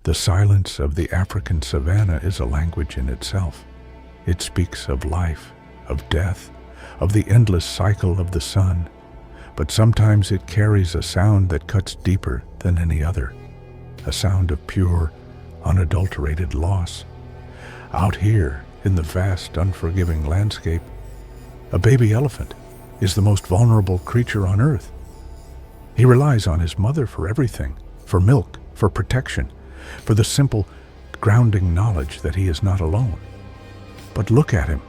The silence of the African savannah is a language in itself. It speaks of life, of death, of the endless cycle of the sun, but sometimes it carries a sound that cuts deeper than any other, a sound of pure, unadulterated loss. Out here, in the vast, unforgiving landscape, a baby elephant is the most vulnerable creature on earth. He relies on his mother for everything, for milk, for protection, for the simple, grounding knowledge that he is not alone. But look at him.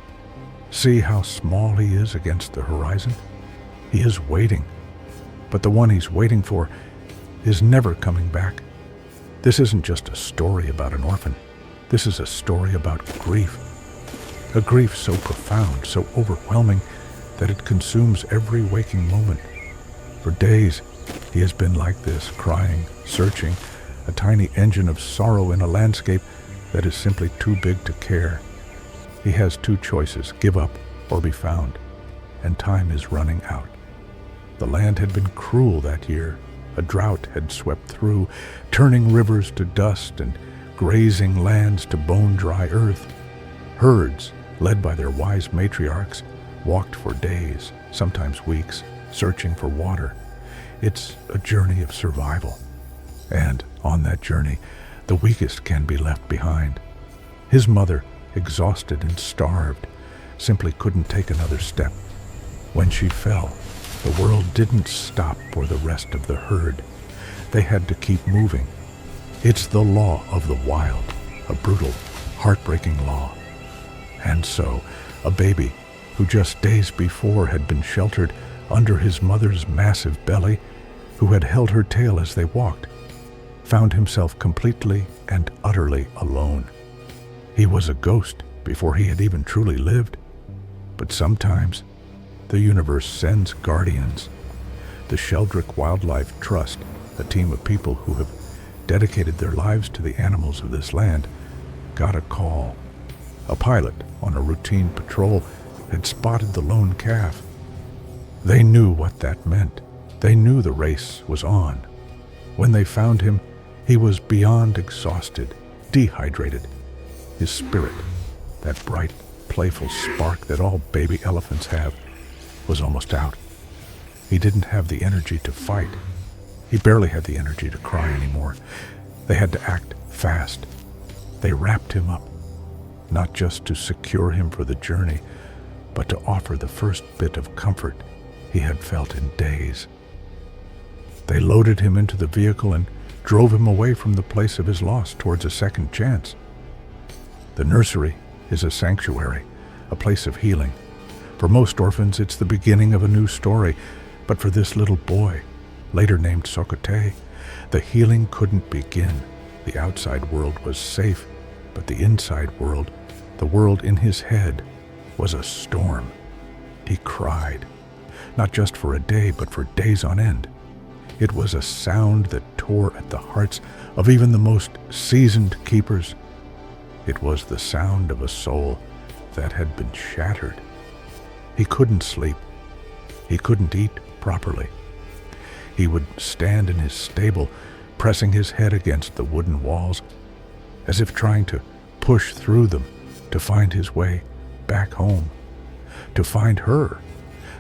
See how small he is against the horizon? He is waiting, but the one he's waiting for is never coming back. This isn't just a story about an orphan. This is a story about grief. A grief so profound, so overwhelming, that it consumes every waking moment. For days, he has been like this, crying, searching, a tiny engine of sorrow in a landscape that is simply too big to care. He has two choices, give up or be found, and time is running out. The land had been cruel that year. A drought had swept through, turning rivers to dust and grazing lands to bone-dry earth. Herds, led by their wise matriarchs, walked for days, sometimes weeks, searching for water. It's a journey of survival. And on that journey, the weakest can be left behind. His mother, exhausted and starved, simply couldn't take another step. When she fell, the world didn't stop for the rest of the herd. They had to keep moving. It's the law of the wild, a brutal, heartbreaking law. And so, a baby who just days before had been sheltered under his mother's massive belly, who had held her tail as they walked, found himself completely and utterly alone. He was a ghost before he had even truly lived. But sometimes, the universe sends guardians. The Sheldrick Wildlife Trust, a team of people who have dedicated their lives to the animals of this land, got a call. A pilot on a routine patrol had spotted the lone calf. They knew what that meant. They knew the race was on. When they found him, he was beyond exhausted, dehydrated. His spirit, that bright, playful spark that all baby elephants have, was almost out. He didn't have the energy to fight. He barely had the energy to cry anymore. They had to act fast. They wrapped him up, not just to secure him for the journey, but to offer the first bit of comfort he had felt in days. They loaded him into the vehicle and drove him away from the place of his loss towards a second chance. The nursery is a sanctuary, a place of healing. For most orphans, it's the beginning of a new story, but for this little boy, later named Sokotei, the healing couldn't begin. The outside world was safe, but the inside world, the world in his head, was a storm. He cried, not just for a day, but for days on end. It was a sound that tore at the hearts of even the most seasoned keepers. It was the sound of a soul that had been shattered. He couldn't sleep. He couldn't eat properly. He would stand in his stable, pressing his head against the wooden walls, as if trying to push through them to find his way back home, to find her.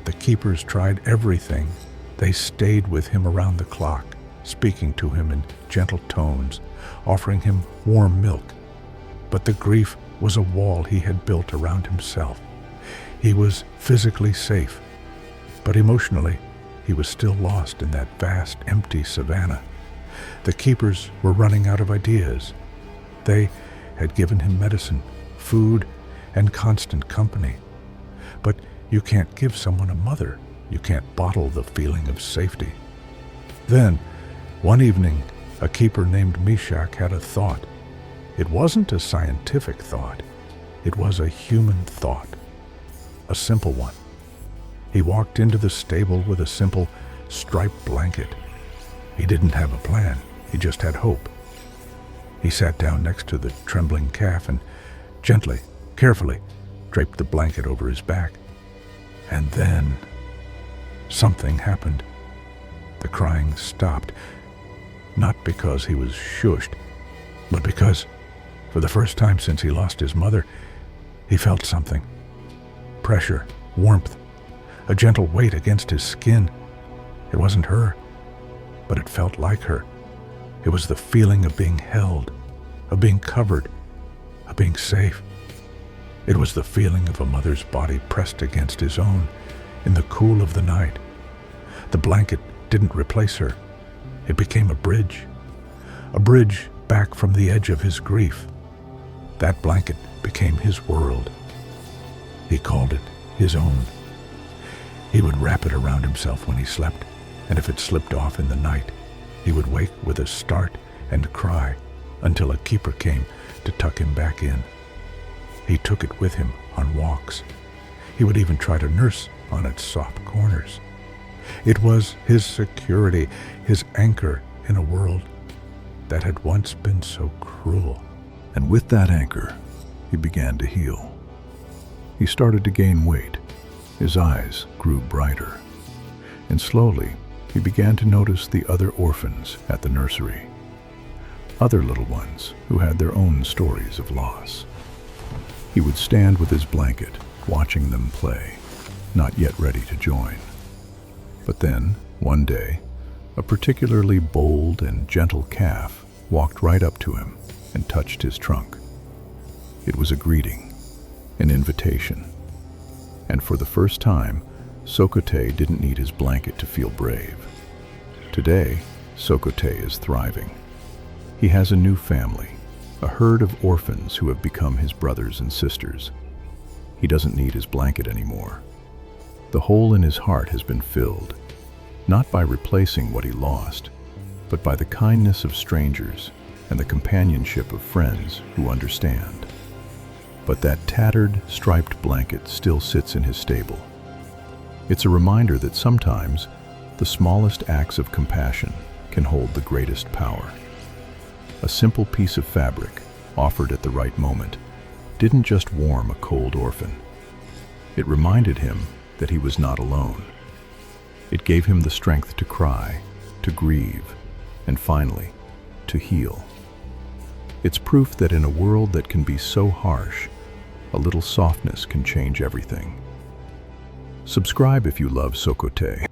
The keepers tried everything. They stayed with him around the clock, speaking to him in gentle tones, offering him warm milk. But the grief was a wall he had built around himself. He was physically safe, but emotionally, he was still lost in that vast, empty savannah. The keepers were running out of ideas. They had given him medicine, food, and constant company. But you can't give someone a mother. You can't bottle the feeling of safety. Then, one evening, a keeper named Meshach had a thought. It wasn't a scientific thought. It was a human thought. A simple one. He walked into the stable with a simple, striped blanket. He didn't have a plan. He just had hope. He sat down next to the trembling calf and gently, carefully, draped the blanket over his back. And then something happened. The crying stopped, not because he was shushed, but because, for the first time since he lost his mother, he felt something. Pressure, warmth, a gentle weight against his skin. It wasn't her, but it felt like her. It was the feeling of being held, of being covered, of being safe. It was the feeling of a mother's body pressed against his own in the cool of the night. The blanket didn't replace her. It became a bridge back from the edge of his grief. That blanket became his world. He called it his own. He would wrap it around himself when he slept, and if it slipped off in the night, he would wake with a start and cry until a keeper came to tuck him back in. He took it with him on walks. He would even try to nurse on its soft corners. It was his security, his anchor in a world that had once been so cruel. And with that anchor, he began to heal. He started to gain weight. His eyes grew brighter. And slowly, he began to notice the other orphans at the nursery. Other little ones who had their own stories of loss. He would stand with his blanket, watching them play, not yet ready to join. But then, one day, a particularly bold and gentle calf walked right up to him and touched his trunk. It was a greeting, an invitation. And for the first time, Sokotei didn't need his blanket to feel brave. Today, Sokotei is thriving. He has a new family, a herd of orphans who have become his brothers and sisters. He doesn't need his blanket anymore. The hole in his heart has been filled, not by replacing what he lost, but by the kindness of strangers and the companionship of friends who understand. But that tattered, striped blanket still sits in his stable. It's a reminder that sometimes the smallest acts of compassion can hold the greatest power. A simple piece of fabric, offered at the right moment, didn't just warm a cold orphan. It reminded him that he was not alone. It gave him the strength to cry, to grieve, and finally, to heal. It's proof that in a world that can be so harsh, a little softness can change everything. Subscribe if you love Sokotei.